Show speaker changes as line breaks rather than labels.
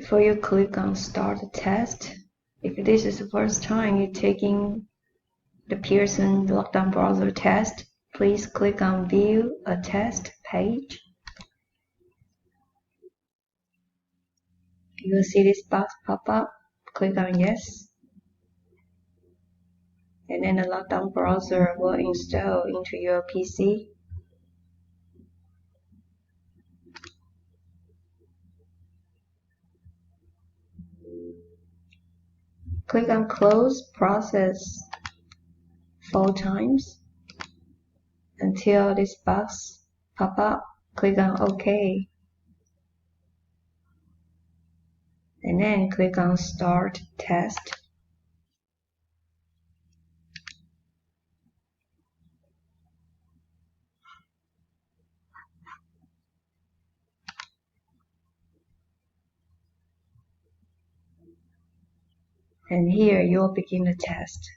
Before you click on Start Test, if this is the first time you're taking the Pearson Lockdown Broswer test, please click on View a Test page. You will see this box pop up. Click on Yes. And then the Lockdown Broswer will install into your PC. Click on Close Process 4 times until this box pop up. Click on OK. And then click on Start Test. And here you'll begin the test.